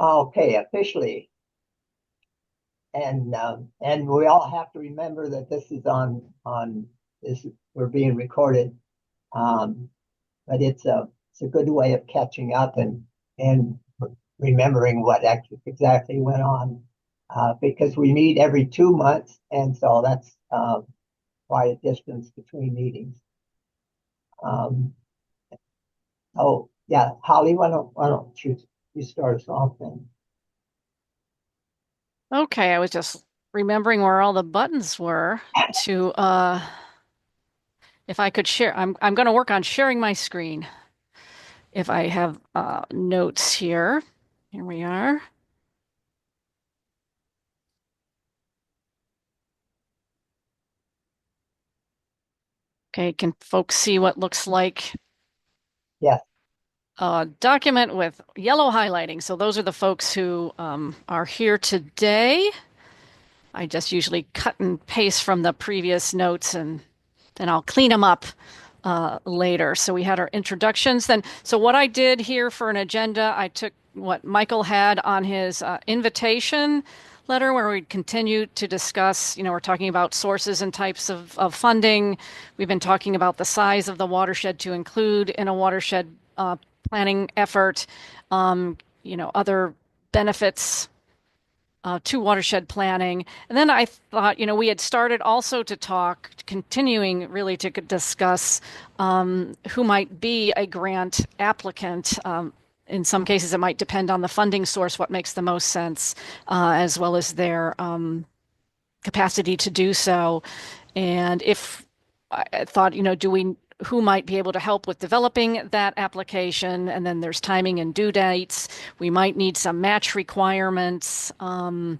Okay, officially, and we all have to remember that this is on this we're being recorded. Um, but it's a good way of catching up and remembering what exactly went on because we meet every 2 months, and so that's quite a distance between meetings. Um, oh yeah, Holly, why don't you start us off then? Okay, I was just remembering where all the buttons were to if I could share. I'm going to work on sharing my screen. If I have notes here. Here we are. Okay, can folks see what looks like Yes. a document with yellow highlighting? So those are the folks who are here today. I just usually cut and paste from the previous notes and then I'll clean them up later. So we had our introductions. Then, so what I did here for an agenda, I took what Michael had on his invitation letter, where we'd continue to discuss, we're talking about sources and types of funding. We've been talking about the size of the watershed to include in a watershed planning effort, other benefits to watershed planning. And then I thought, we had started also to talk, continuing really to discuss who might be a grant applicant. In some cases, it might depend on the funding source, what makes the most sense, as well as their capacity to do so. And if I thought, do we, who might be able to help with developing that application? And then there's timing and due dates. We might need some match requirements. And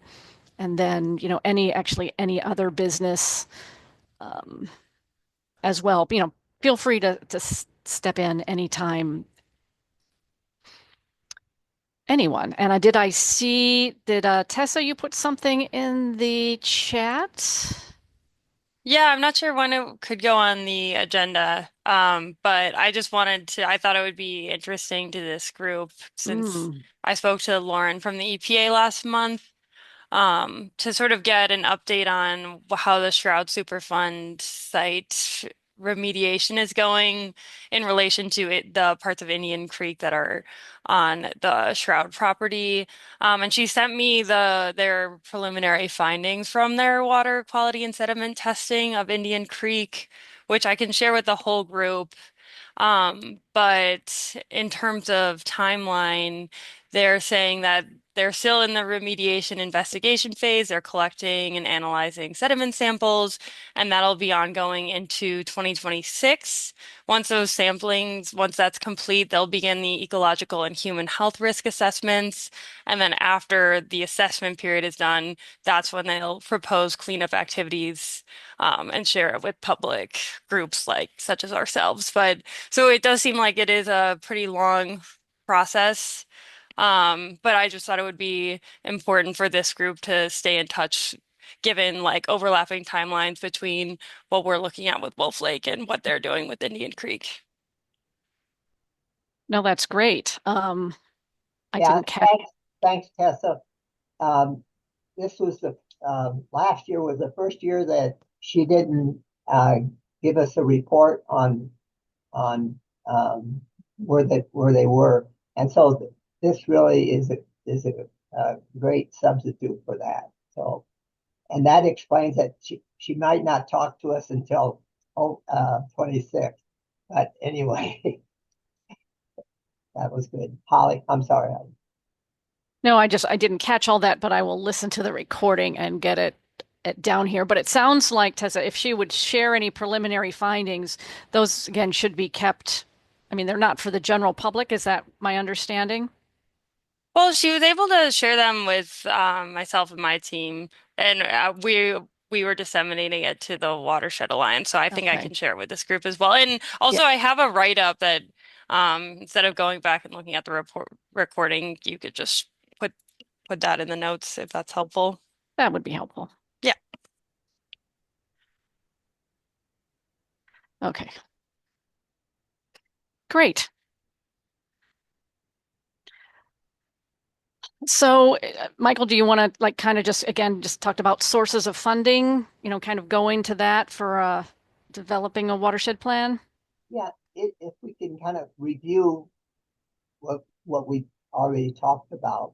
then, any other business as well. Feel free to step in anytime, anyone. And I see, did Tessa, you put something in the chat? Yeah, I'm not sure when it could go on the agenda, but I just wanted to, I thought it would be interesting to this group since Mm. I spoke to Lauren from the EPA last month, to sort of get an update on how the Shroud Superfund site remediation is going in relation to the parts of Indian Creek that are on the Shroud property. And she sent me their preliminary findings from their water quality and sediment testing of Indian Creek, which I can share with the whole group. But in terms of timeline, they're saying that they're still in the remediation investigation phase. They're collecting and analyzing sediment samples, and that'll be ongoing into 2026. Once that's complete, they'll begin the ecological and human health risk assessments. And then after the assessment period is done, that's when they'll propose cleanup activities, and share it with public groups like such as ourselves. But so it does seem like it is a pretty long process. But I just thought it would be important for this group to stay in touch, given like overlapping timelines between what we're looking at with Wolf Lake and what they're doing with Indian Creek. No, that's great. I Yeah, didn't catch. thanks, Tessa. Um, this was the last year was the first year that she didn't give us a report on where they were, and so this really is a great substitute for that. So, and that explains that she might not talk to us until 26. But anyway, that was good. Holly, I'm sorry. No, I didn't catch all that, but I will listen to the recording and get it down here. But it sounds like Tessa, if she would share any preliminary findings, those again should be kept. I mean, they're not for the general public. Is that my understanding? Well, she was able to share them with myself and my team, and we were disseminating it to the Watershed Alliance. So I think I Okay. can share it with this group as well. And Yeah, also, I have a write-up that instead of going back and looking at the report recording, you could just put that in the notes if that's helpful. that would be helpful. Yeah. Okay. Great. So, Michael, do you want to like kind of just again just talked about sources of funding, kind of going to that for developing a watershed plan? Yeah, if we can kind of review what we already talked about.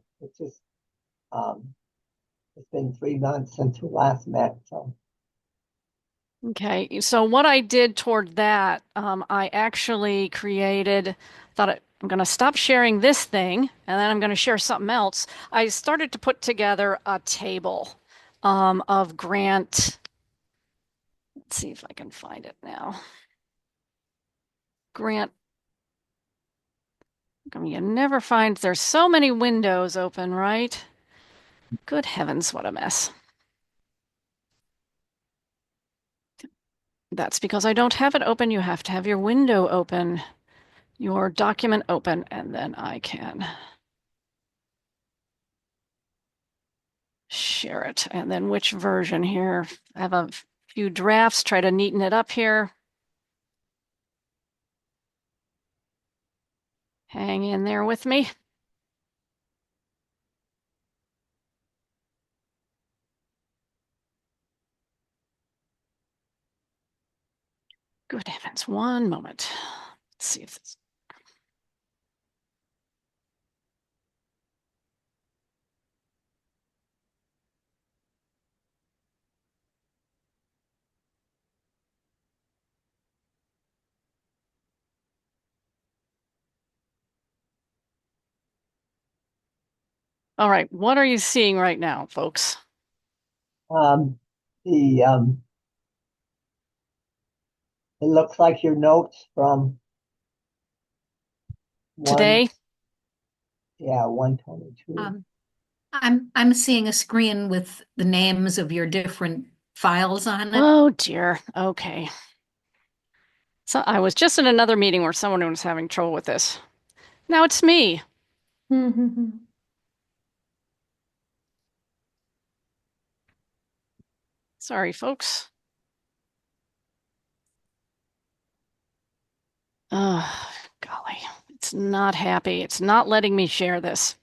Um, it's been 3 months since we last met, so Okay, so what I did toward that, I actually I'm going to stop sharing this thing and then I'm going to share something else. I started to put together a table of grant. Let's see if I can find it now. Grant. I mean, you never find there's so many windows open, right? Good heavens, what a mess. That's because I don't have it open. You have to have your window open, your document open, and then I can share it. And then which version here? I have a few drafts, try to neaten it up here. Hang in there with me. Good heavens, one moment. Let's see if this. All right, what are you seeing right now, folks? um, the it looks like your notes from one, Today? yeah, 122. Um, I'm seeing a screen with the names of your different files on it. Oh dear. Okay. So I was just in another meeting where someone was having trouble with this. Now it's me. Sorry, folks. Oh, golly. It's not happy. It's not letting me share this.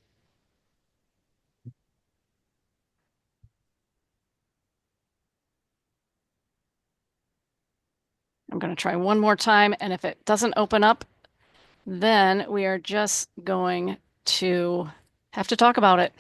I'm going to try one more time, and if it doesn't open up, then we are just going to have to talk about it.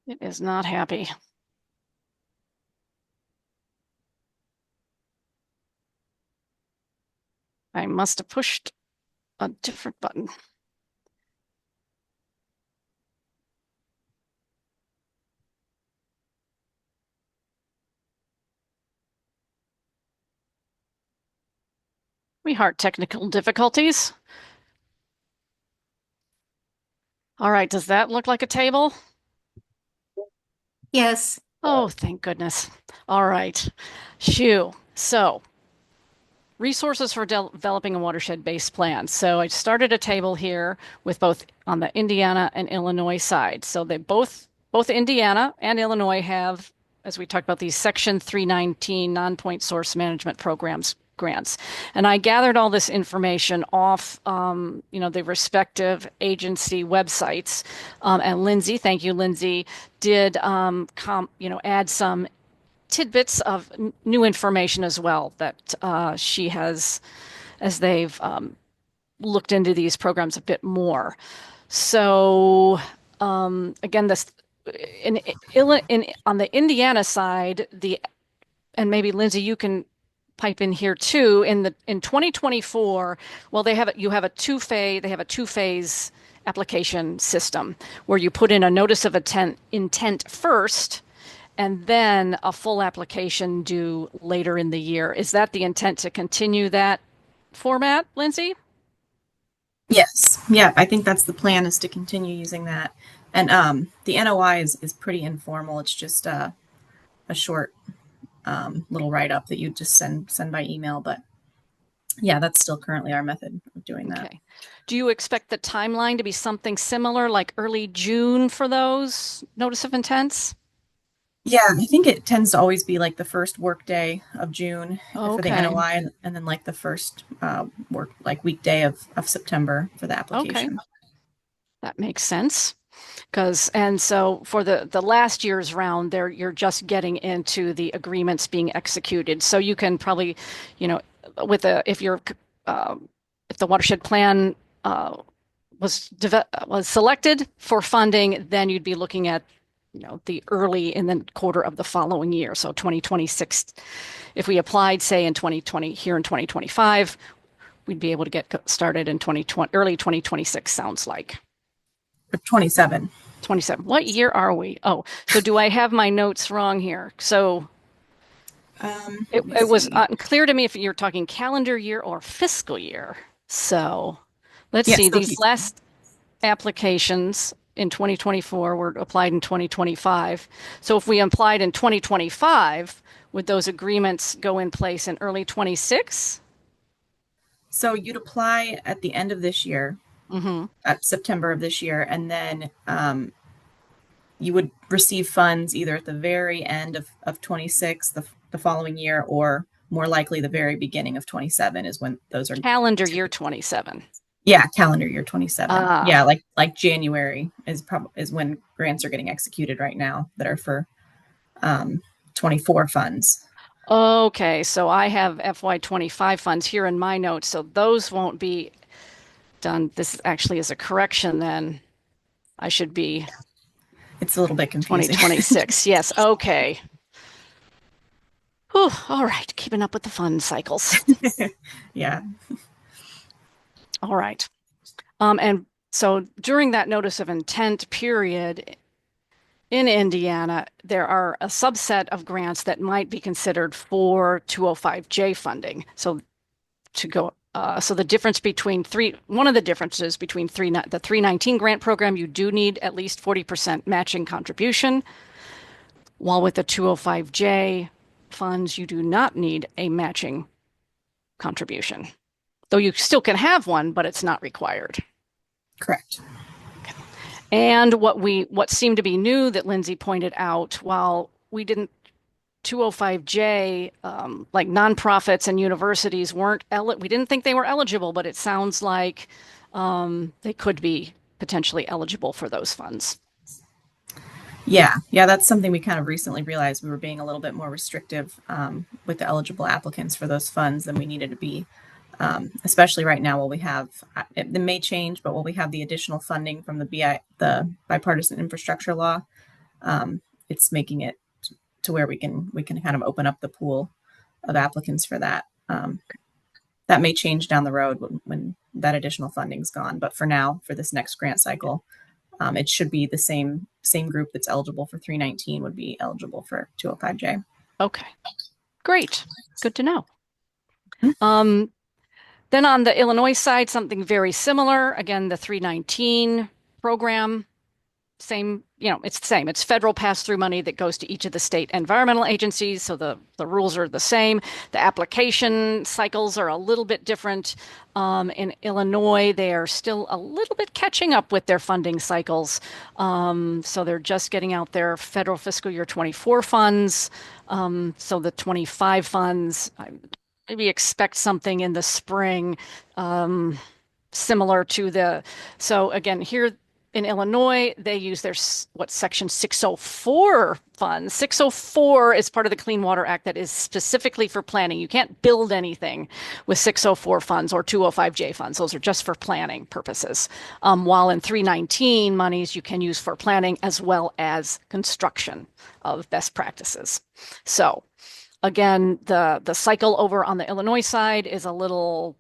It is not happy. I must have pushed a different button. We heart technical difficulties. All right, does that look like a table? Yes. Oh, thank goodness. All right. Shoo. So, resources for developing a watershed-based plan. So I started a table here with both on the Indiana and Illinois side. So they both Indiana and Illinois have, as we talked about, these Section 319 non-point source management programs grants. And I gathered all this information off, the respective agency websites. And Lindsay, thank you, Lindsay, did, add some tidbits of new information as well that she has as they've looked into these programs a bit more. So again, this in on the Indiana side, and maybe Lindsay, you can pipe in here too. In 2024, well, they have a two-phase application system where you put in a notice of intent first and then a full application due later in the year. Is that the intent to continue that format, Lindsay? Yes. Yeah, I think that's the plan is to continue using that. And the NOI is pretty informal. It's just a short little write up that you just send by email. But yeah, that's still currently our method of doing that. Okay. Do you expect the timeline to be something similar, like early June for those notice of intents? Yeah, I think it tends to always be like the first work day of June for the Okay. NOI, and then like the first work like weekday of September for the application. That makes sense. And so for the last year's round there, you're just getting into the agreements being executed. So you can probably, you know, if the watershed plan was selected for funding, then you'd be looking at, the early in the quarter of the following year. So 2026, if we applied, say in 2020 here in 2025, we'd be able to get started in 2020, early 2026 sounds like. For 27. 27. What year are we? Oh, so do I have my notes wrong here? So it was unclear to me if you're talking calendar year or fiscal year. So let's Yes, see. so These last applications in 2024 were applied in 2025. So if we applied in 2025, would those agreements go in place in early 26? So you'd apply at the end of this year, at September of this year, and then you would receive funds either at the very end of 26, the following year, or more likely the very beginning of 27 is when those are Calendar year 27. Yeah, calendar year 27. Ah. Yeah, like January is when grants are getting executed right now that are for 24 funds. Okay, so I have FY25 funds here in my notes, so those won't be done. This actually is a correction then. I should be It's a little bit confusing. 2026. Yes, okay. Whew, all right, keeping up with the fund cycles. Yeah. All right. And so during that notice of intent period in Indiana, there are a subset of grants that might be considered for 205J funding. So the difference between one of the differences between the 319 grant program, you do need at least 40% matching contribution, while with the 205J funds, you do not need a matching contribution. Though you still can have one, but it's not required. Correct. And what seemed to be new that Lindsay pointed out, while we didn't 205J, like nonprofits and universities we didn't think they were eligible, but it sounds like they could be potentially eligible for those funds. Yeah, that's something we kind of recently realized. We were being a little bit more restrictive with the eligible applicants for those funds than we needed to be, especially right now while we have, it may change, but while we have the additional funding from the bipartisan infrastructure law, it's making it to where we can kind of open up the pool of applicants for that. That may change down the road when that additional funding's gone. But for now, for this next grant cycle, it should be the same group that's eligible for 319 would be eligible for 205J. Okay, great. Good to know. Then on the Illinois side, something very similar. Again, the 319 program, same, it's the same. It's federal pass-through money that goes to each of the state environmental agencies. So the rules are the same. The application cycles are a little bit different. In Illinois, they are still a little bit catching up with their funding cycles. So they're just getting out their federal fiscal year 24 funds. So the 25 funds, maybe expect something in the spring, similar to so again, here in Illinois, they use their Section 604 funds. 604 is part of the Clean Water Act that is specifically for planning. You can't build anything with 604 funds or 205J funds. Those are just for planning purposes. While in 319 monies you can use for planning as well as construction of best practices. So again, the cycle over on the Illinois side is a little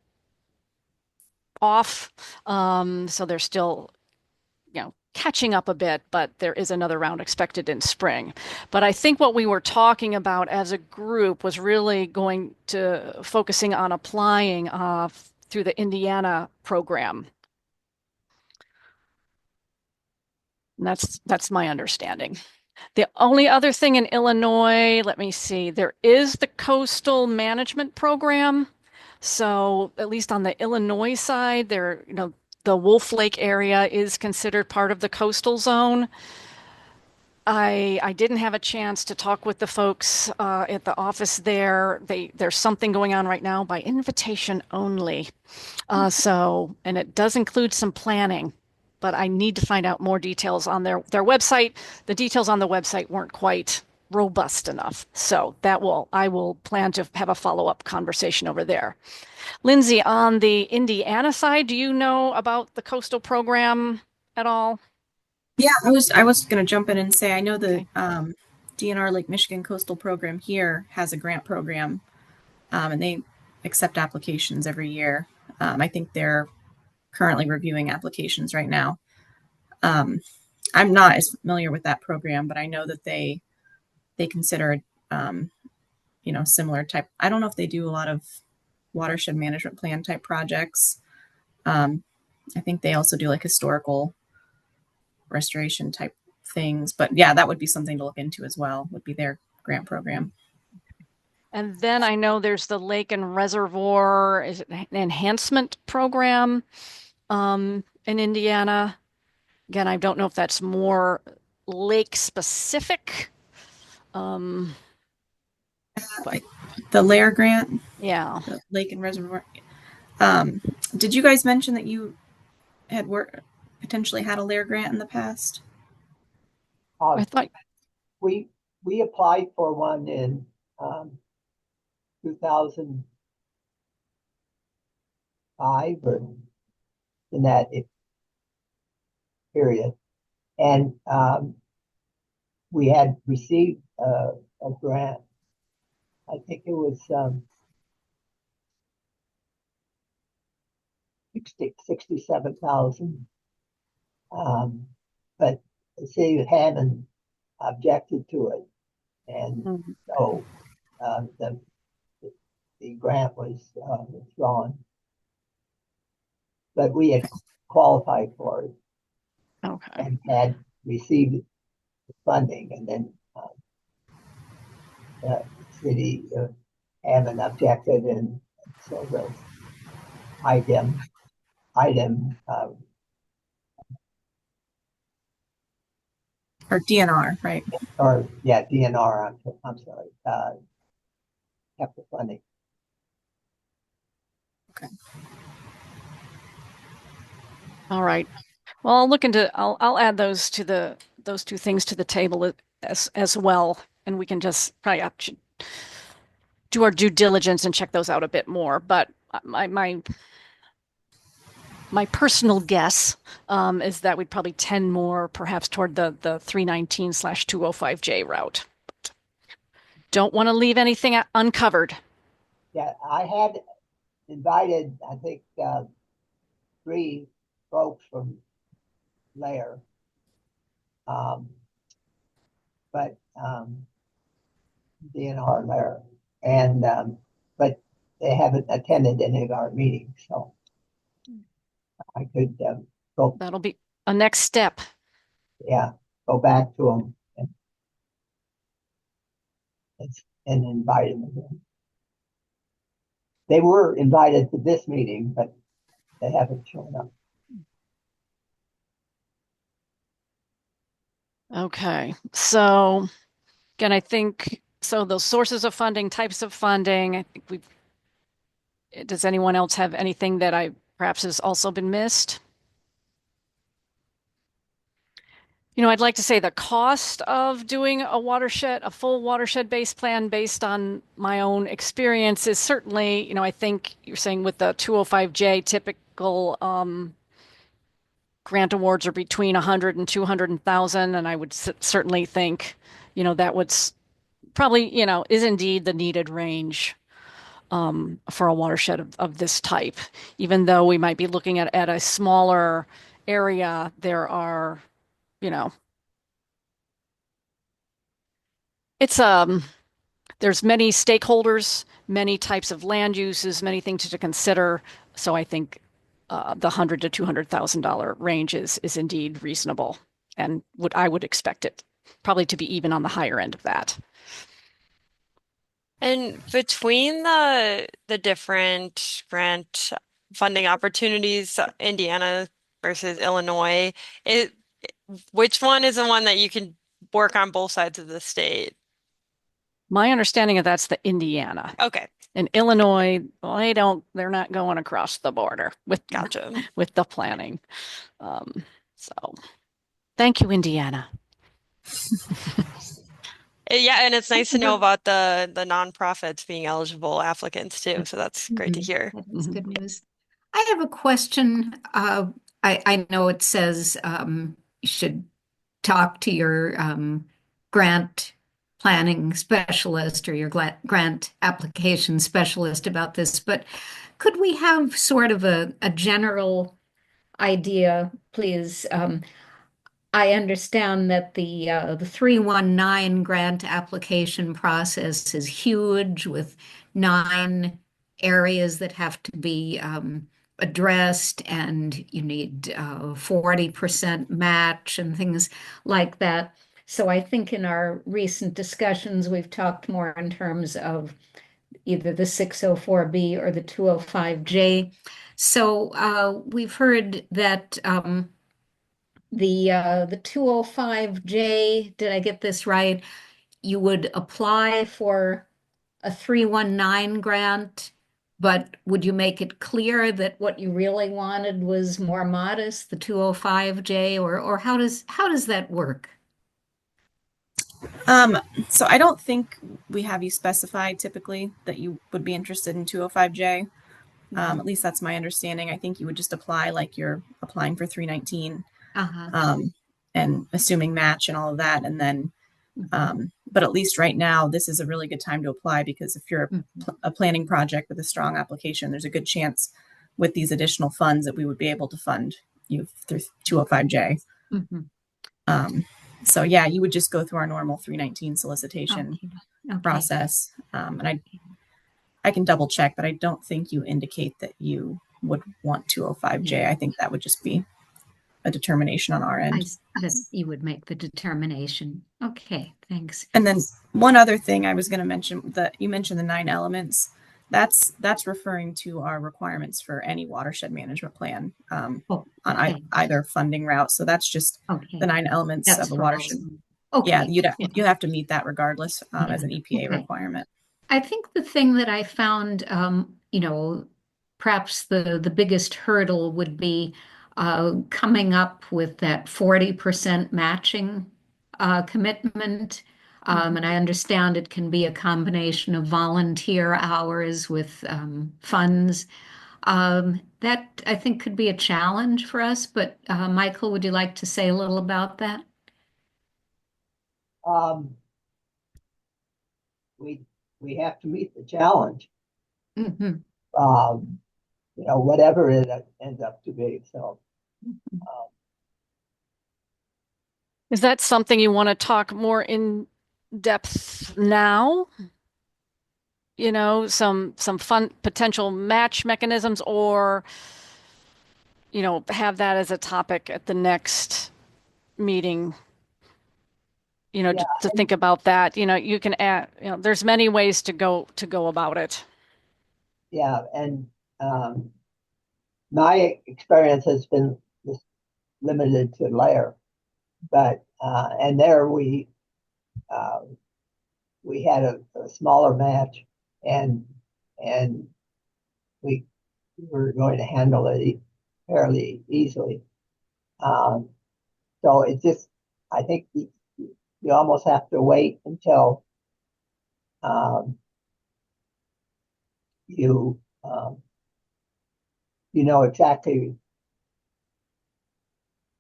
off. So they're still catching up a bit, but there is another round expected in spring. But I think what we were talking about as a group was really going to focusing on applying through the Indiana program. And that's my understanding. The only other thing in Illinois, let me see, there is the coastal management program, So at least on the Illinois side, the Wolf Lake area is considered part of the coastal zone. I didn't have a chance to talk with the folks at the office there. There's something going on right now by invitation only. And it does include some planning, but I need to find out more details on their website. The details on the website weren't quite robust enough. So I will plan to have a follow-up conversation over there. Lindsay, on the Indiana side, do you know about the coastal program at all? Yeah, I was going to jump in and say I know the Okay. DNR Lake Michigan Coastal Program here has a grant program, and they accept applications every year. I think they're currently reviewing applications right now. Um, I'm not as familiar with that program, but I know that they consider um, similar type. I don't know if they do a lot of watershed management plan type projects. Um, I think they also do like historical restoration type things. But yeah, that would be something to look into as well, would be their grant program. And then I know there's the Lake and Reservoir is it an enhancement program in Indiana. Again, I don't know if that's more lake specific. Um, but The Lair grant, yeah, the Lake and Reservoir. Um, did you guys mention that you had potentially had a Lair grant in the past? I Uh, thought, we applied for one in 2005 or in that period, and we had received a grant. I think it was 67,000, but the city hadn't objected to it, and mm, so uh, the the grant was withdrawn. But we had qualified for it okay. and had received funding, and then the city haven't objected, and so the item Or DNR, right? or yeah, DNR. I'm sorry, kept the funding. Okay. All right. Well, I'll add those two things to the table as well, and we can just probably do our due diligence and check those out a bit more. But my personal guess is that we'd probably tend more perhaps toward the 319/205J route. Don't want to leave anything uncovered. Yeah, I had invited, I think, three folks from Lair, um, but DNR Lair, and but they haven't attended any of our meetings, so I could go, That'll be a next step. yeah, go back to them and invite them again. They were invited to this meeting, but they haven't shown up. Okay. So again, I think so those sources of funding, types of funding, I think does anyone else have anything that I perhaps has also been missed? I'd like to say the cost of doing a full watershed-based plan based on my own experience is certainly, I think you're saying with the 205J typical grant awards are between 100 and 200,000, and I would certainly think, that would probably, is indeed the needed range for a watershed of this type. Even though we might be looking at a smaller area, there are, you know, it's there's many stakeholders, many types of land uses, many things to consider. So I think the $100,000 to $200,000 range is indeed reasonable, and I would expect it probably to be even on the higher end of that. And between the different grant funding opportunities, Indiana versus Illinois, it which one is the one that you can work on both sides of the state? My understanding of that's the Indiana. Okay, In Illinois, well, they're not going across the border with gotcha. with the planning. So thank you, Indiana. Yeah, and it's nice to know about the nonprofits being eligible applicants too. So that's great to Mhm. hear. That is Mhm. good news. I have a question. I know it says you should talk to your grant planning specialist or your grant application specialist about this, but could we have sort of a general idea, please? I understand that the 319 grant application process is huge with 9 areas that have to be addressed, and you need 40% match and things like that. So I think in our recent discussions, we've talked more in terms of either the 604B or the 205J. So we've heard that the 205J, did I get this right? You would apply for a 319 grant, but would you make it clear that what you really wanted was more modest, the 205J, or how does that work? Um, so I don't think we have you specified typically that you would be interested in 205J. At least that's my understanding. I think you would just apply like you're applying for 319, Uh-huh. um, and assuming match and all of that. And then, but at least right now, this is a really good time to apply because if you're a planning project with a strong application, there's a good chance with these additional funds that we would be able to fund you through 205J. Mhm. So yeah, you would just go through our normal 319 solicitation Okay. Okay. process. And I can double check, but I don't think you indicate that you would want 205J. I think that would just be a determination on our end. That you would make the determination. Okay, thanks. And then one other thing I was going to mention that you mentioned the 9 elements. That's referring to our requirements for any watershed management plan Oh, on okay. either funding route. So that's just Okay. the 9 elements That's of a for all of watershed. them. Yeah, Okay. you have to meet that regardless as an EPA Okay. requirement. I think the thing that I found, perhaps the biggest hurdle would be coming up with that 40% matching commitment. And I understand it can be a combination of volunteer hours with funds. That I think could be a challenge for us, but Michael, would you like to say a little about that? Um, we we have to meet the challenge. Hmm. Um, whatever it ends up to be. So, um, Is that something you want to talk more in depth now? Some fun potential match mechanisms, or have that as a topic at the next meeting, yeah, to think about that. You can add, there's many ways to go about it. yeah, and um, my experience has been just limited to layer, but and there uh, we had a smaller match, and and we were going to handle it fairly easily. Um, so it just, I think you almost have to wait until um, you you know exactly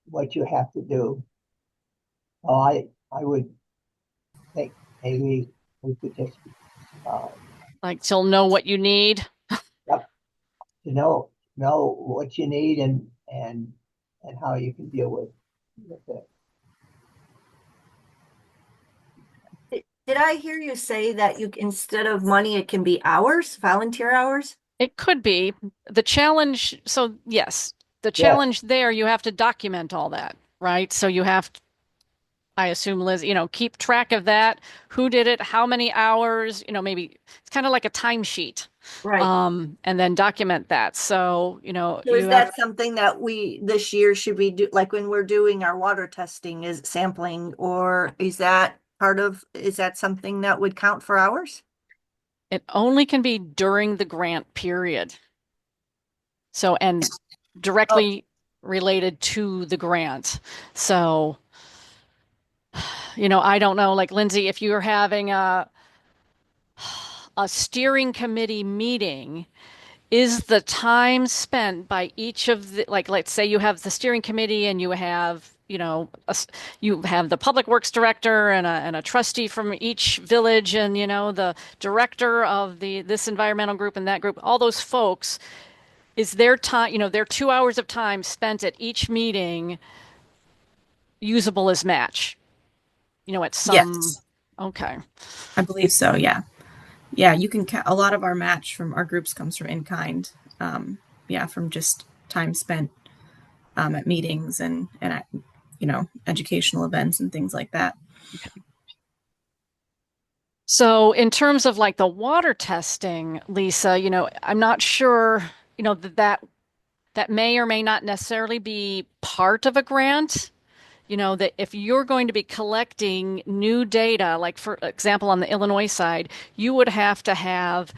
what you have to do. So I would think maybe we could just uh, Like, you'll know what you need. yep, to know what you need and how you can deal with it. Did I hear you say that you instead of money, it can be hours, volunteer hours? It could be the challenge. So yes, the Yes, challenge there, you have to document all that, right? So I assume, Liz, keep track of that. Who did it? How many hours? Maybe it's kind of like a timesheet. Right. And then document that. So, So is that something that we this year should be do like when we're doing our water testing, is sampling, or is that is that something that would count for hours? it only can be during the grant period. So, and Oh, directly related to the grant. So, I don't know, like Lindsay, if you're having a steering committee meeting, is the time spent by each of the, like, let's say you have the steering committee and you have, you have the public works director and a trustee from each village and, the director of this environmental group and that group, all those folks, is their time, their 2 hours of time spent at each meeting usable as match, at some, Yes, okay. I believe so. Yeah. Yeah, you can a lot of our match from our groups comes from in kind. Yeah, from just time spent at meetings and at, educational events and things like that. So in terms of like the water testing, Lisa, I'm not sure, that may or may not necessarily be part of a grant. That if you're going to be collecting new data, like for example, on the Illinois side, you would have to have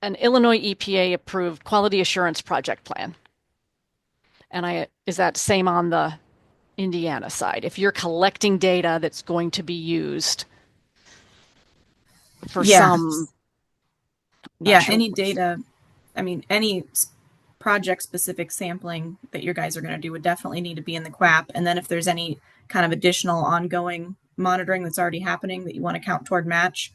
an Illinois EPA approved quality assurance project plan. And is that same on the Indiana side? If you're collecting data that's going to be used for Yeah, some, not yeah. sure. Any data, I mean, any project specific sampling that your guys are going to do would definitely need to be in the QAP. And then if there's any kind of additional ongoing monitoring that's already happening that you want to count toward match,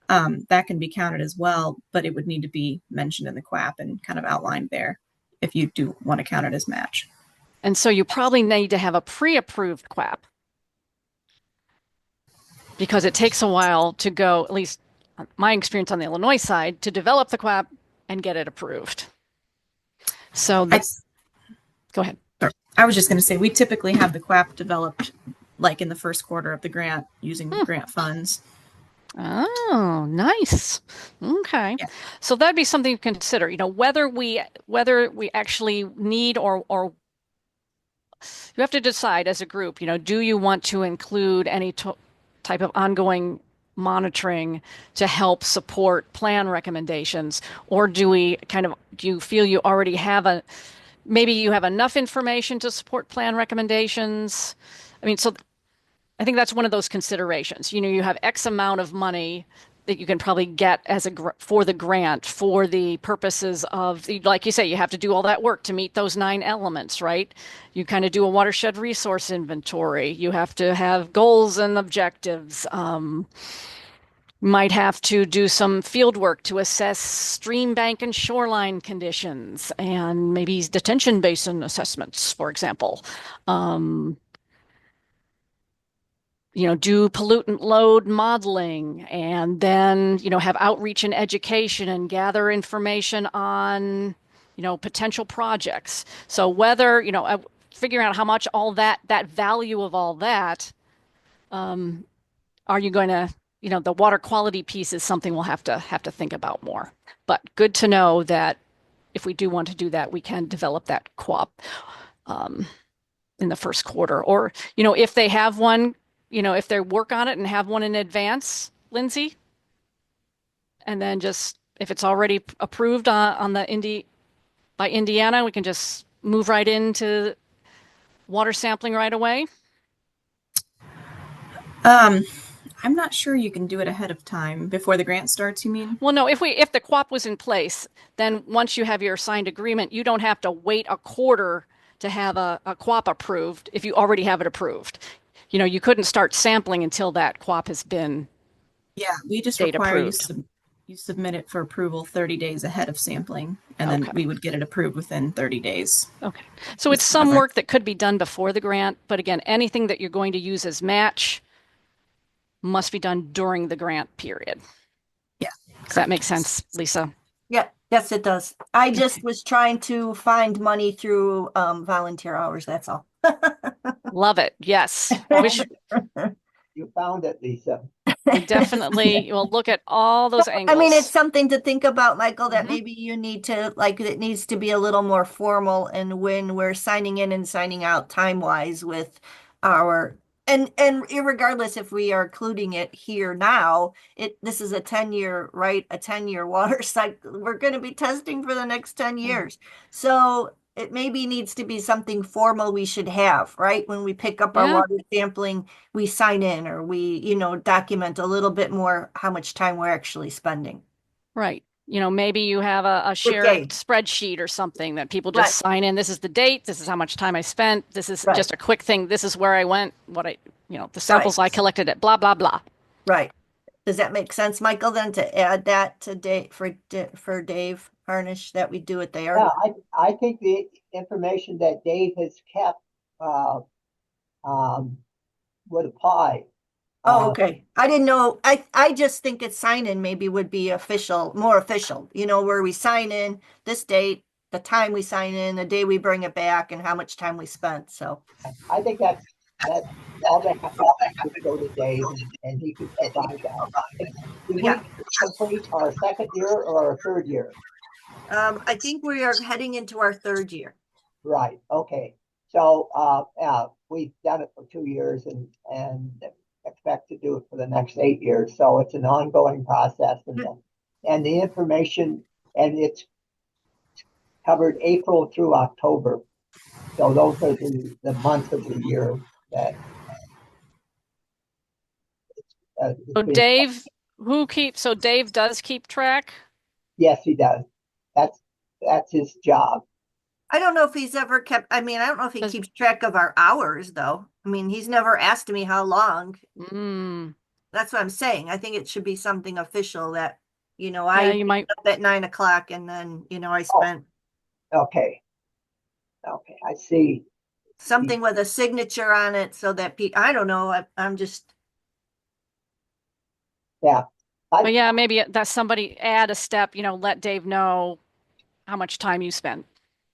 that can be counted as well, but it would need to be mentioned in the QAP and kind of outlined there if you do want to count it as match. And so you probably need to have a pre-approved QAP because it takes a while to go, at least my experience on the Illinois side, to develop the QAP and get it approved. So go ahead. I was just going to say we typically have the QAP developed like in the first quarter of the grant using grant funds. Oh, nice. Okay. Yeah. So that'd be something to consider, whether we actually need or you have to decide as a group, do you want to include any type of ongoing monitoring to help support plan recommendations, or do you feel you already have maybe you have enough information to support plan recommendations? I mean, so I think that's one of those considerations. You have X amount of money that you can probably get for the grant for the purposes of like you say, you have to do all that work to meet those 9 elements, right? You kind of do a watershed resource inventory. You have to have goals and objectives. Might have to do some field work to assess stream bank and shoreline conditions and maybe detention basin assessments, for example. Do pollutant load modeling and then, have outreach and education and gather information on, potential projects. So whether, figuring out how much all that value of all that, are you going to, the water quality piece is something we'll have to think about more. But good to know that if we do want to do that, we can develop that QAP in the first quarter. Or, if they have one, if they work on it and have one in advance, Lindsay, and then just if it's already approved on the by Indiana, we can just move right into water sampling right away. I'm not sure you can do it ahead of time before the grant starts, you mean? Well, no, if the QAP was in place, then once you have your signed agreement, you don't have to wait a quarter to have a QAP approved if you already have it approved. You couldn't start sampling until that QAP has been Yeah, we just state require approved. You submit it for approval 30 days ahead of sampling, and then Okay. we would get it approved within 30 days. Okay. So it's some work that could be done before the grant, but again, anything that you're going to use as match must be done during the grant period. Yeah. Does that make sense, Lisa? Yeah, yes, it does. I just was trying to find money through volunteer hours, that's all. Love it. Yes. Wish You found it, Lisa. I definitely will look at all those I mean, it's angles. something to think about, Michael, that Mhm. maybe you need to, like, it needs to be a little more formal and when we're signing in and signing out time-wise with our, and irregardless if we are including it here now, this is a 10-year, right? A 10-year water cycle. We're going to be testing for the next 10 years. So it maybe needs to be something formal we should have, right? When we pick up our Yeah, water sampling, we sign in or we, document a little bit more how much time we're actually spending. right. Maybe you have a With shared Dave. spreadsheet or something that people Right, just sign in. This is the date. This is how much time I spent. This is right, just a quick thing. This is where I went, the right, samples I collected at blah, blah, blah. right. Does that make sense, Michael, then to add that to Dave for Dave Harnish that we do it Yeah, there? I think the information that Dave has kept uh, um, would apply. Oh, Uh, okay. I didn't know. I just think it's sign in maybe would be more official, where we sign in this date, the time we sign in, the day we bring it back, and how much time we spent. So, I think that all that has to go to Dave, and he could provide that. Did yeah. we complete our second year or our third year? I think we are heading into our third year. Right. Okay. So we've done it for 2 years and expect to do it for the next 8 years. So it's an ongoing process, and the information, and it's covered April through October. So those are the months of the year that it's So being. Dave does keep track. Yes, he does. That's that's his job. I don't know if he's ever kept, I mean, I don't know if he Does, keeps track of our hours though. I mean, he's never asked me how long. mm, That's what I'm saying. I think it should be something official that, yeah, I you wake might. up at 9 o'clock and then, I Oh, spent okay. Okay. I see. something with a signature on it so that I don't know. I'm just, Yeah. I But yeah, maybe that's somebody add a step, let Dave know how much time you spent,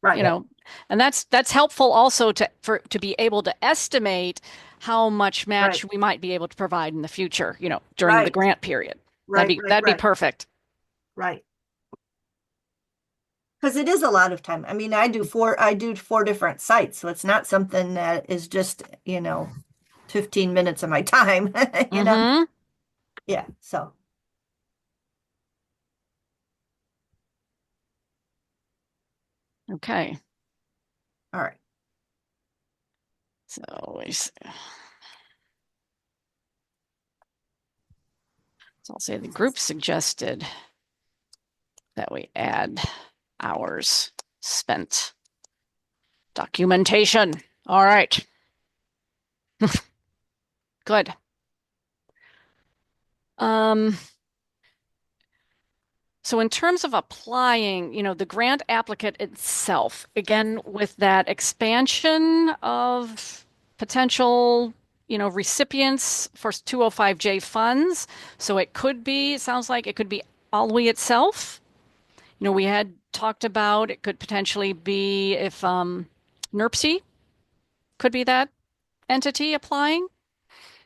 you right, yeah. know. And that's helpful also to be able to estimate how much right, match we might be able to provide in the future, during the right, grant period. That'd right, be right, that'd be right, perfect. right. Because it is a lot of time. I mean, I do four different sites, so it's not something that is just, 15 minutes of my time, you know? Mm-hmm. Yeah, so, Okay. all right. So I'll say the group suggested that we add hours spent. Documentation. All right. Good. Um, so in terms of applying, the grant applicant itself, again, with that expansion of potential, recipients for 205J funds. So it sounds like it could be Alwi itself. We had talked about it could potentially be if NERPC could be that entity applying.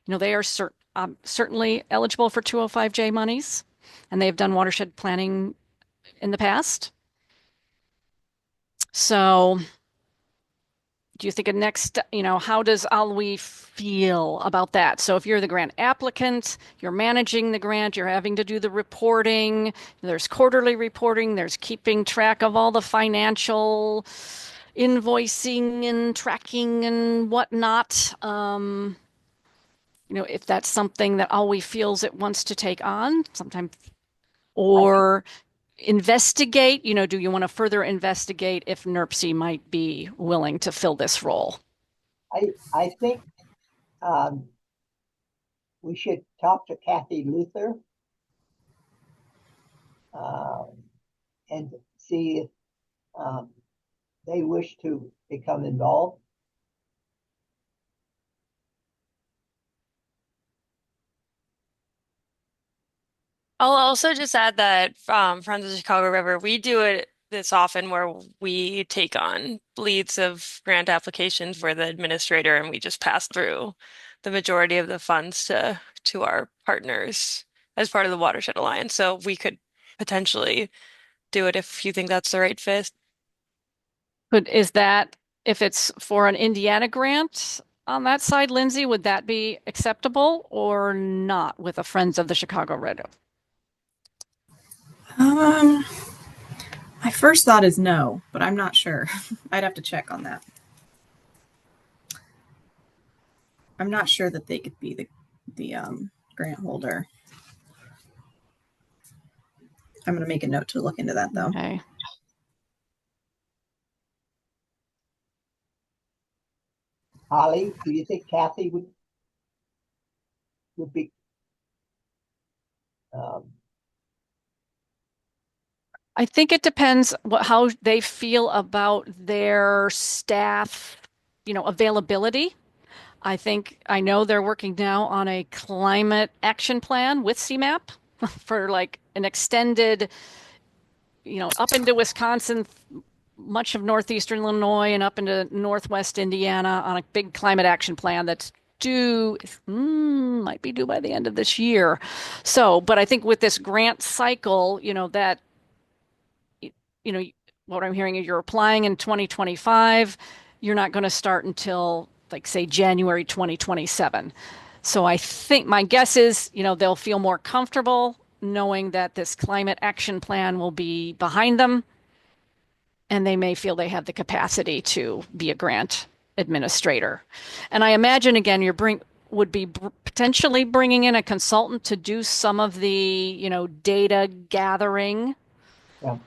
They are certainly eligible for 205J monies, and they've done watershed planning in the past. So, do you think a next, how does Alwi feel about that? So, if you're the grant applicant, you're managing the grant, you're having to do the reporting, there's quarterly reporting, there's keeping track of all the financial invoicing and tracking and whatnot. If that's something that Alwi feels it wants to take on, sometimes, I think or investigate, do you want to further investigate if NERPC might be willing to fill this role? I think um, we should talk to Kathy Luther um, and see if um, they wish to become involved. I'll also just add that Friends of the Chicago River, we do it this often where we take on leads of grant applications for the administrator and we just pass through the majority of the funds to our partners as part of the Watershed Alliance. So we could potentially do it if you think that's the right fit. But is that if it's for an Indiana grant on that side, Lindsay, would that be acceptable or not with the Friends of the Chicago Red? Um, my first thought is no, but I'm not sure. I'd have to check on that. I'm not sure that they could be the grant holder. I'm going to make a note to look into that though. Okay. Holly, do you think Kathy would be I think it depends how they feel about their staff, availability. I know they're working now on a climate action plan with CMAP for like an extended, up into Wisconsin, much of northeastern Illinois, and up into northwest Indiana on a big climate action plan that's due, might be due by the end of this year. So, but I think with this grant cycle, that you know, what I'm hearing is you're applying in 2025, you're not going to start until like say January 2027. So I think my guess is, they'll feel more comfortable knowing that this climate action plan will be behind them, and they may feel they have the capacity to be a grant administrator. And I imagine again, would be potentially bringing in a consultant to do some of the, data gathering. yeah.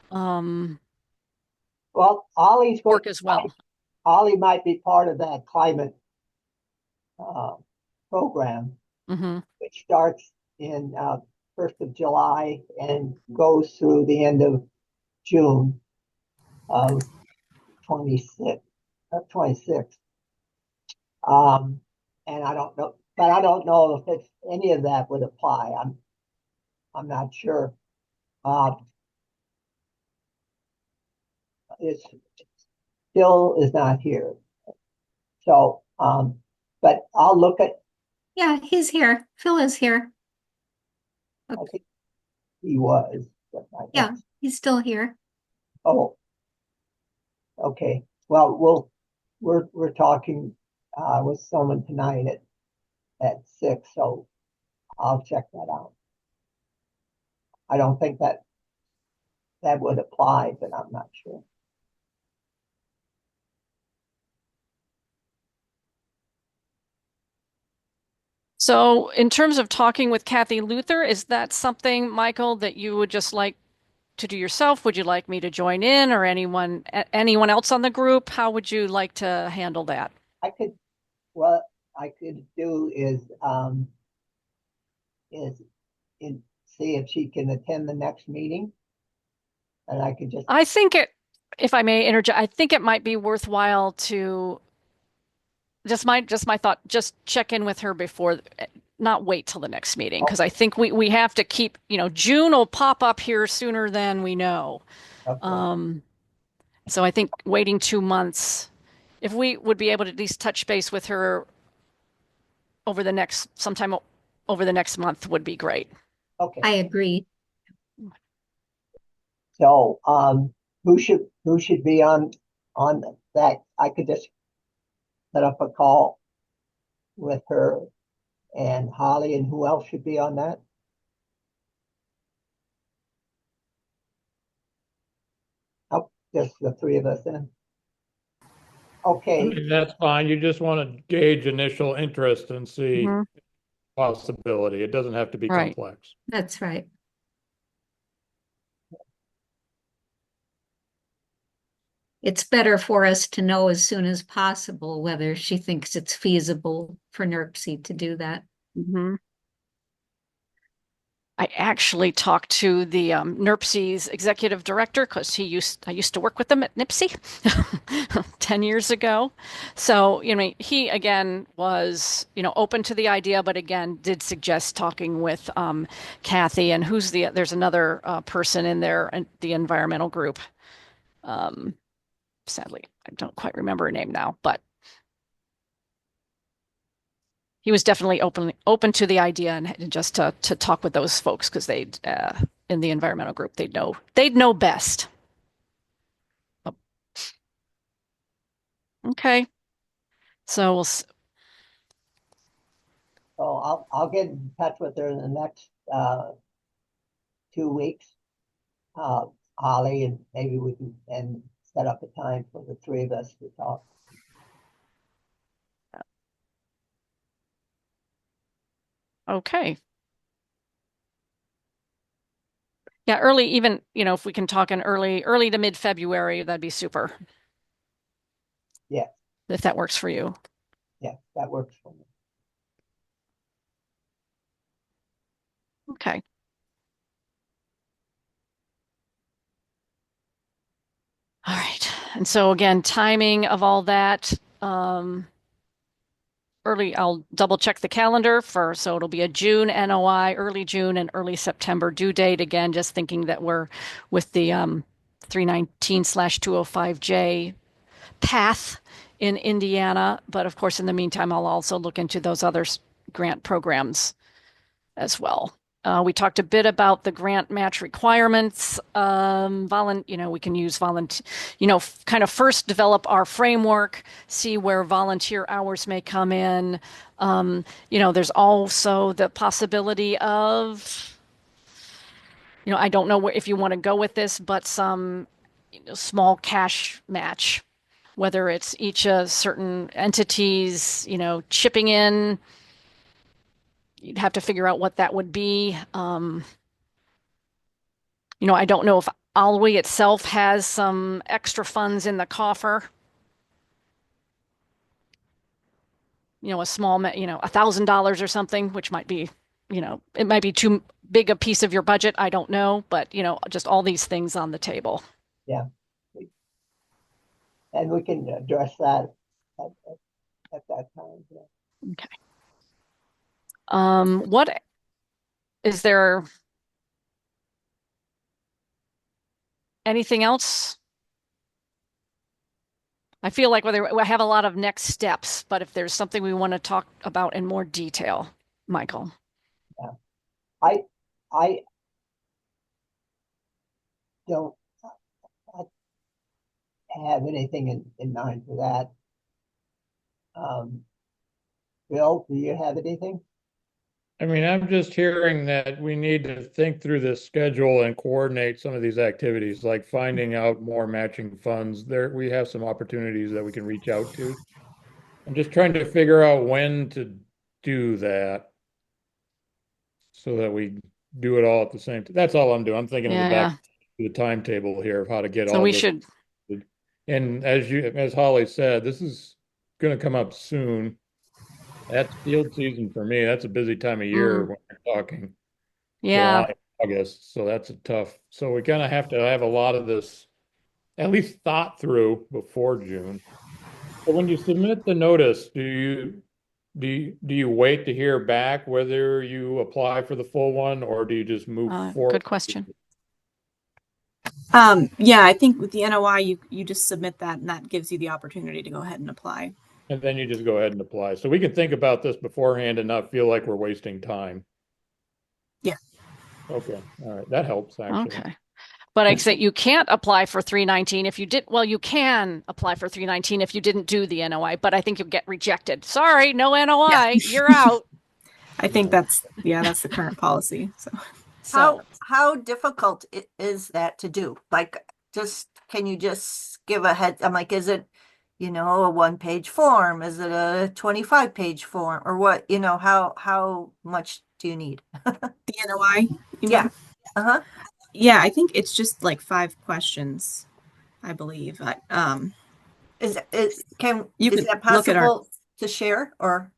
Well, Ollie's Work as well. Ollie might be part of that climate program, Mm-hmm. which starts in 1st of July and goes through the end of June of 26. And I don't know, but I don't know if it's any of that would apply. I'm not sure. It's still is not here. So, but I'll look at. Yeah, he's here. Phil is here. I think he was. But Yeah, he's still here. Oh, okay. Well, we're talking with someone tonight at 6, so I'll check that out. I don't think that would apply, but I'm not sure. So, in terms of talking with Kathy Luther, is that something, Michael, that you would just like to do yourself? Would you like me to join in, or anyone else on the group? How would you like to handle that? What I could do is see if she can attend the next meeting, and I could just. I think if I may interject, I think it might be worthwhile to just my thought, just check in with her before, not wait till the next meeting, because I think we have to keep, June will pop up here sooner than we know. Okay. So I think waiting 2 months, if we would be able to at least touch base with her sometime over the next month would be great. Okay. I agree. So, who should be on that? I could just set up a call with her and Holly, and who else should be on that? Oh, just the three of us then. I Okay. mean, that's fine. You just want to gauge initial interest and see Mhm. possibility. It doesn't have to be Right. complex. That's right. It's better for us to know as soon as possible whether she thinks it's feasible for NERC to do that. Mm-hmm. I actually talked to the NERPC's executive director because I used to work with them at NIPSI 10 years ago. So, he again was, open to the idea, but again, did suggest talking with Kathy and there's another person in there, and the environmental group. Sadly, I don't quite remember her name now, but he was definitely open to the idea and just to talk with those folks because they in the environmental group they'd know best. Oh. Okay, so we'll. So I'll get in touch with her in the next 2 weeks, Holly, and maybe we can and set up a time for the three of us to talk. Okay. Yeah, early, even, if we can talk in early to mid-February, that'd be super. Yeah. If that works for you. Yeah, that works for me. Okay. All right. And so again, timing of all that, I'll double check the calendar so it'll be a June NOI, early June and early September due date. Again, just thinking that we're with the 319/205J path in Indiana. But of course, in the meantime, I'll also look into those other grant programs as well. We talked a bit about the grant match requirements. We can use kind of first develop our framework, see where volunteer hours may come in. There's also the possibility of, I don't know if you want to go with this, but some small cash match, whether it's each certain entities, chipping in. You'd have to figure out what that would be. I don't know if Alwi itself has some extra funds in the coffer. A small, $1,000 or something, which might be, it might be too big a piece of your budget. I don't know, but just all these things on the table. Yeah. And we can address that at that time. Yeah. Okay. What is there anything else? I feel like I have a lot of next steps, but if there's something we want to talk about in more detail, Michael. Yeah. I don't have anything in mind for that. Bill, do you have anything? I mean, I'm just hearing that we need to think through this schedule and coordinate some of these activities, like finding out more matching funds. We have some opportunities that we can reach out to. I'm just trying to figure out when to do that so that we do it all at the same time. That's all I'm doing. I'm thinking of the back to the timetable here of how to get So all we this. should. And as Holly said, this is going to come up soon. That's field season for me. That's a busy time of year when we're talking Yeah. July, August. So that's a tough. So we kind of have to have a lot of this at least thought through before June. But when you submit the notice, do you wait to hear back whether you apply for the full one, or do you just move forward? Good question. Yeah, I think with the NOI, you just submit that, and that gives you the opportunity to go ahead and apply. And then you just go ahead and apply. So we can think about this beforehand and not feel like we're wasting time. Yeah. Okay. All right. That helps actually. Okay. But I say you can't apply for 319 if you did. Well, you can apply for 319 if you didn't do the NOI, but I think you'll get rejected. Sorry, no NOI. Yeah. You're out. I think that's the current policy. So how difficult is that to do? Like, can you just give a head? I'm like, is it, a 1-page form? Is it a 25-page form, or what? How much do you need? The NOI? Yeah. Uh-huh. Yeah, I think it's just like 5 questions, I believe. Is that look at possible to share, or?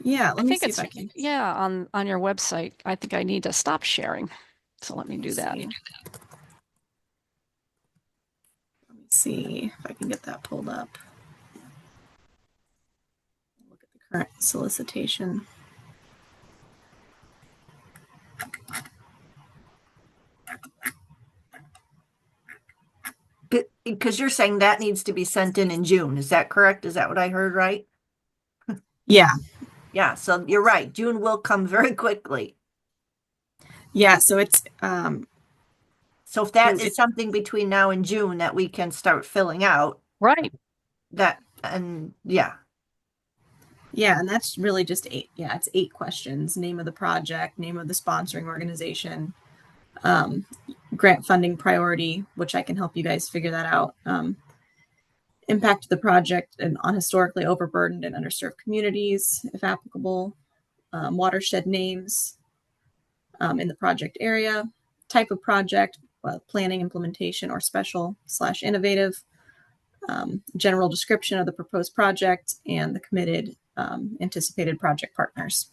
Yeah, let I me think see it's if I can. yeah on your website. I think I need to stop sharing. So let me do that. Let me see if I can get that pulled up. Look at the current solicitation. because you're saying that needs to be sent in June. Is that correct? Is that what I heard right? Yeah. Yeah, so you're right. June will come very quickly. Yeah. So it's, So if that Ooh, is something between now and June that we can start filling out, Right. that, and yeah, yeah, and that's really just eight. Yeah, it's 8 questions: name of the project, name of the sponsoring organization, um, grant funding priority, which I can help you guys figure that out. Impact of the project and on historically overburdened and underserved communities, if applicable. Watershed names in the project area, type of project, planning, implementation, or special/innovative. General description of the proposed project and the committed anticipated project partners.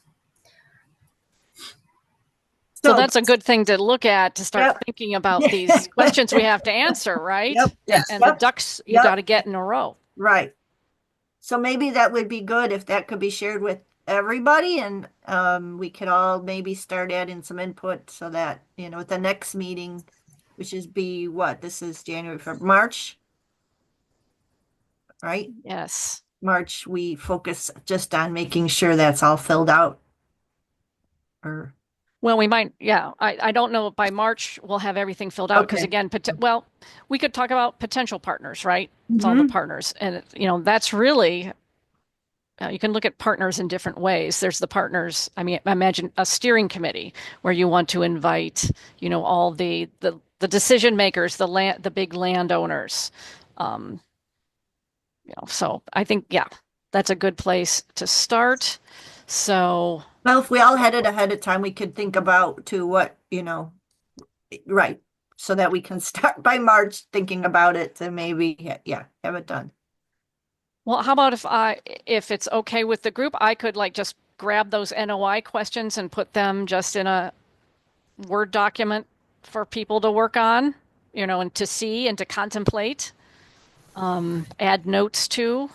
So that's a good thing to look at to start Yep. thinking about these questions we have to answer, right? Yep. Yes. And Yep. the ducks you Yep. got to get in a row. Right. So maybe that would be good if that could be shared with everybody and we could all maybe start adding some input so that, at the next meeting, which is be what? This is January, February, March, right? Yes. March, we focus just on making sure that's all filled out. Or Well, we might, yeah. I don't know if by March we'll have everything filled out because Okay. again, well, we could talk about potential partners, right? It's all the partners. And, that's really, you can look at partners in different ways. There's the partners, I mean, imagine a steering committee where you want to invite, all the decision makers, the big landowners. So I think, yeah, that's a good place to start. So, Well, if we all had it ahead of time, we could think about to what, right. So that we can start by March thinking about it to maybe, yeah, have it done. well, how about if it's okay with the group, I could like just grab those NOI questions and put them just in a Word document for people to work on, and to see and to contemplate, add notes to.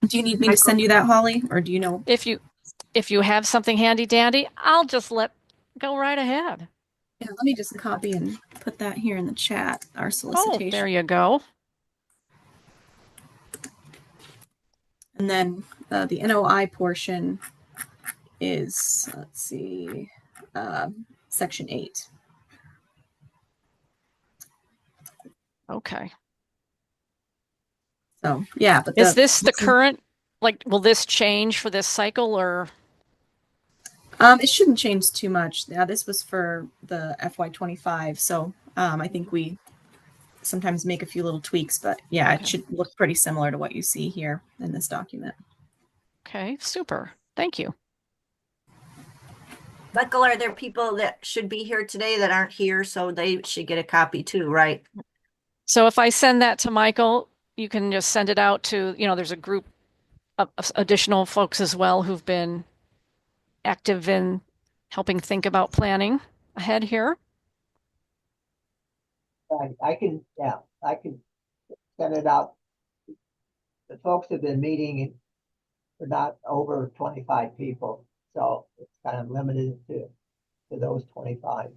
Do you need me to send you that, Holly, or do you know? If you have something handy dandy, I'll just go right ahead. Yeah, let me just copy and put that here in the chat, our Oh, solicitation. there you go. And then the NOI portion is, let's see, section 8. Okay. So yeah, but is this the current, like, will this change for this cycle or? It shouldn't change too much. Yeah, this was for the FY25, so I think we sometimes make a few little tweaks, but yeah, Okay. It should look pretty similar to what you see here in this document. Okay, super. Thank you. Michael, are there people that should be here today that aren't here, so they should get a copy too, right? So if I send that to Michael, you can just send it out to, there's a group of additional folks as well who've been active in helping think about planning ahead here. I can send it out. The folks have been meeting for not over 25 people, so it's kind of limited to those 25.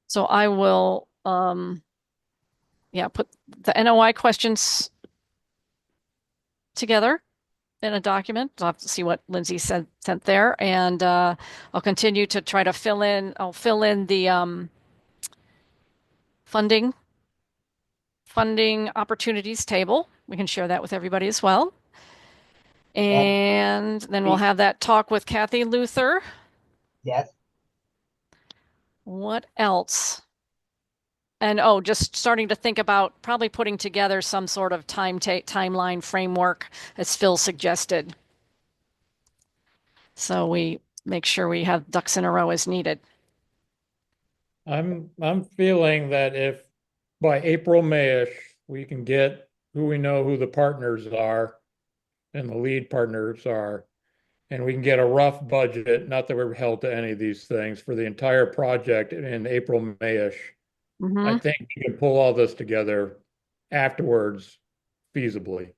So I will, put the NOI questions together in a document. I'll have to see what Lindsay sent there, and I'll continue to try to fill in. I'll fill in the funding opportunities table. We can share that with everybody as well. And then we'll have that talk with Kathy Luther. Yes. What else? And just starting to think about probably putting together some sort of timeline framework, as Phil suggested. So we make sure we have ducks in a row as needed. I'm feeling that if by April, Mayish, we can get we know who the partners are and the lead partners are, and we can get a rough budget, not that we're held to any of these things, for the entire project in April, Mayish. I think we can pull all this together afterwards feasibly.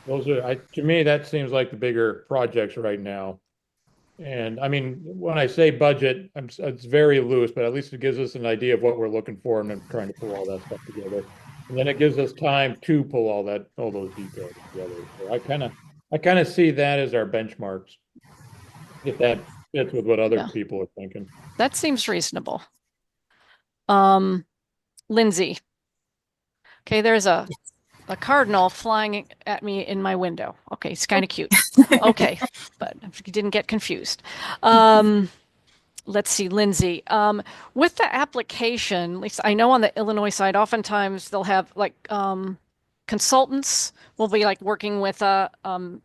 Those are, to me, that seems like the bigger projects right now. And I mean, when I say budget, it's very loose, but at least it gives us an idea of what we're looking for and then trying to pull all that stuff together. And then it gives us time to pull all those details together. So I kind of see that as our benchmarks, if that fits with what other Yeah, people are thinking. that seems reasonable. Um, Lindsay. Okay, there's a cardinal flying at me in my window. Okay, it's kind of cute. Okay, but you didn't get confused. Um, let's see, Lindsay. With the application, at least I know on the Illinois side, oftentimes they'll have like consultants will be like working with a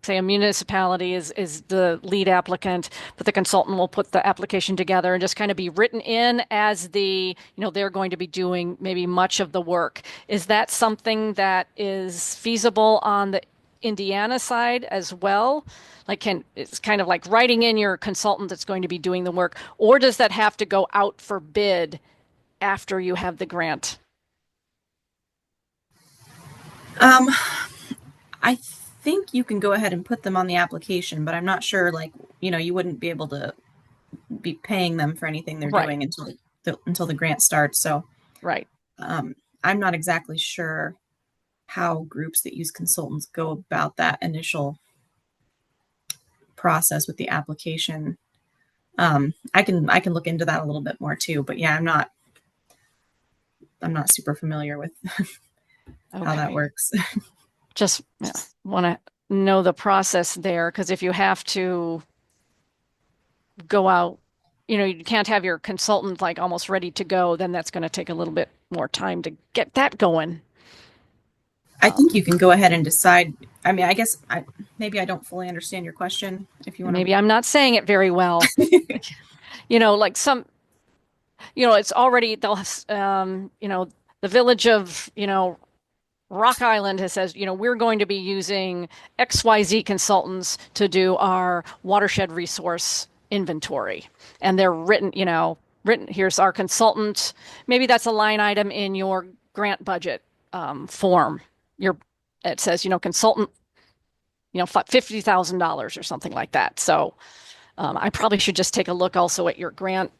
say a municipality is the lead applicant, but the consultant will put the application together and just kind of be written in as they're going to be doing maybe much of the work. Is that something that is feasible on the Indiana side as well? Like it's kind of like writing in your consultant that's going to be doing the work, or does that have to go out for bid after you have the grant? Um, I think you can go ahead and put them on the application, but I'm not sure, like, you wouldn't be able to be paying them for anything they're Right, doing until the grant starts. So, right. um, I'm not exactly sure how groups that use consultants go about that initial process with the application. I can look into that a little bit more too, but yeah, I'm not super familiar with how that Okay. works. Just want to know the process there because if you have to go out, you can't have your consultant like almost ready to go, then that's going to take a little bit more time to get that going. I think you can go ahead and decide. I mean, I guess maybe I don't fully understand your question. If you want Maybe I'm not saying it very well. to, Like it's already the village of, Rock Island has says, we're going to be using XYZ consultants to do our watershed resource inventory. And they're written, here's our consultant. Maybe that's a line item in your grant budget form. It says, consultant, $50,000 or something like that. So I probably should just take a look also at your grant,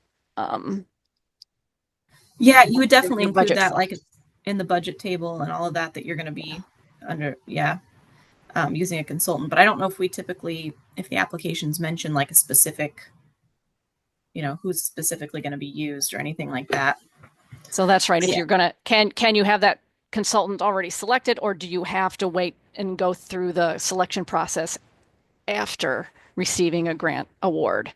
yeah, you would definitely your include budget that form. like in the budget table and all of that you're going to be under, yeah, using a consultant. But I don't know if we typically, if the applications mention like a specific, who's specifically going to be used or anything like that. So that's right. If Yeah. you're gonna, can you have that consultant already selected, or do you have to wait and go through the selection process after receiving a grant award?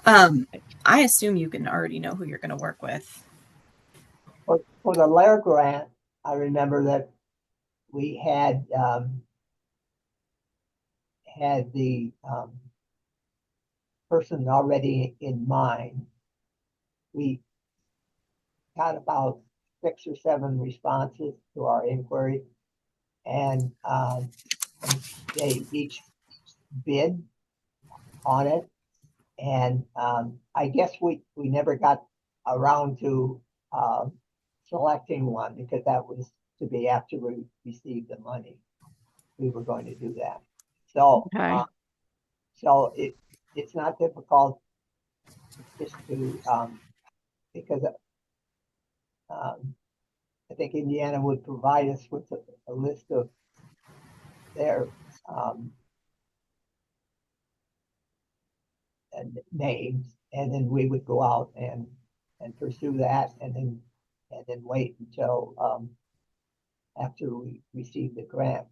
Um, I assume you can already know who you're going to work with. For the Lair grant, I remember that we had the person already in mind. We got about 6 or 7 responses to our inquiry, and they each bid on it. And I guess we never got around to selecting one because that was to be after we received the money. We were going to do that. So Okay. it's not difficult just to because I think Indiana would provide us with a list of their names, and then we would go out and pursue that, and then wait until after we receive the grant.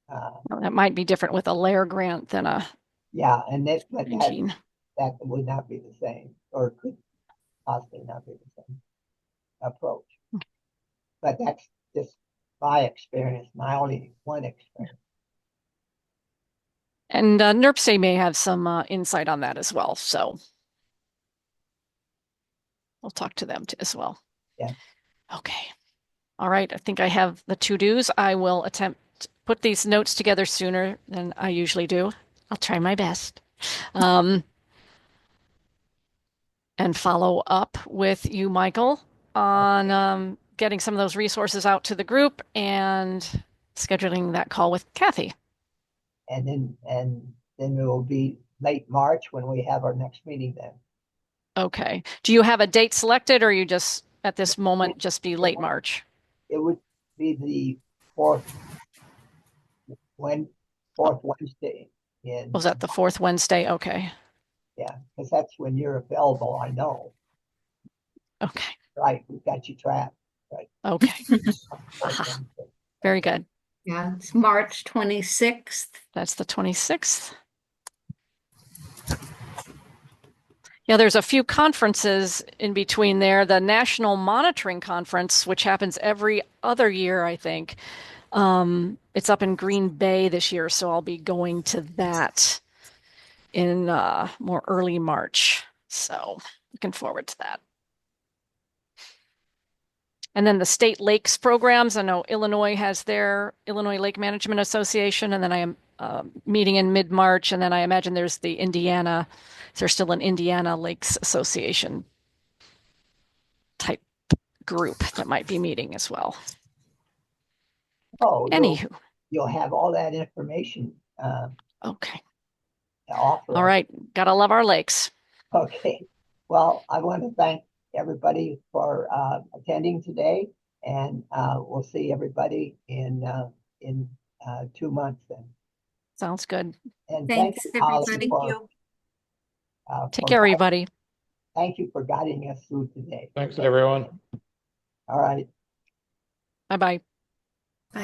Well, that might be different with a layer grant than a Yeah, and but routine. that would not be the same, or could possibly not be the same approach. But that's just my experience, my only one experience. And NERPSA may have some insight on that as well. So we'll talk to them as well. Yeah. Okay. All right. I think I have the to-dos. I will attempt to put these notes together sooner than I usually do. I'll try my best. And follow up with you, Michael, on getting some of those resources out to the group and scheduling that call with Kathy. And then it will be late March when we have our next meeting then. Okay. Do you have a date selected, or you just at this moment just be late March? It would be the fourth Wednesday in, Was that the fourth Wednesday? Okay. yeah, because that's when you're available, I know. Okay. Right, we've got you trapped, right? Okay. Fourth Aha. Wednesday. Very good. Yeah, it's March 26th. That's the 26th. Yeah, there's a few conferences in between there. The National Monitoring Conference, which happens every other year, I think. It's up in Green Bay this year, so I'll be going to that in more early March. So looking forward to that. And then the state lakes programs. I know Illinois has their Illinois Lake Management Association, and then I am meeting in mid-March, and then I imagine there's the Indiana. There's still an Indiana Lakes Association type group that might be meeting as well. Oh, Anywho, you'll have all that information okay. to offer All us. right. Gotta love our lakes. Okay. Well, I want to thank everybody for attending today, and we'll see everybody in 2 months then. Sounds good. And Thanks, thank you, Holly, everybody. Take care, everybody. thank you for guiding us through today. Thanks, everyone. All right. Bye-bye. Bye.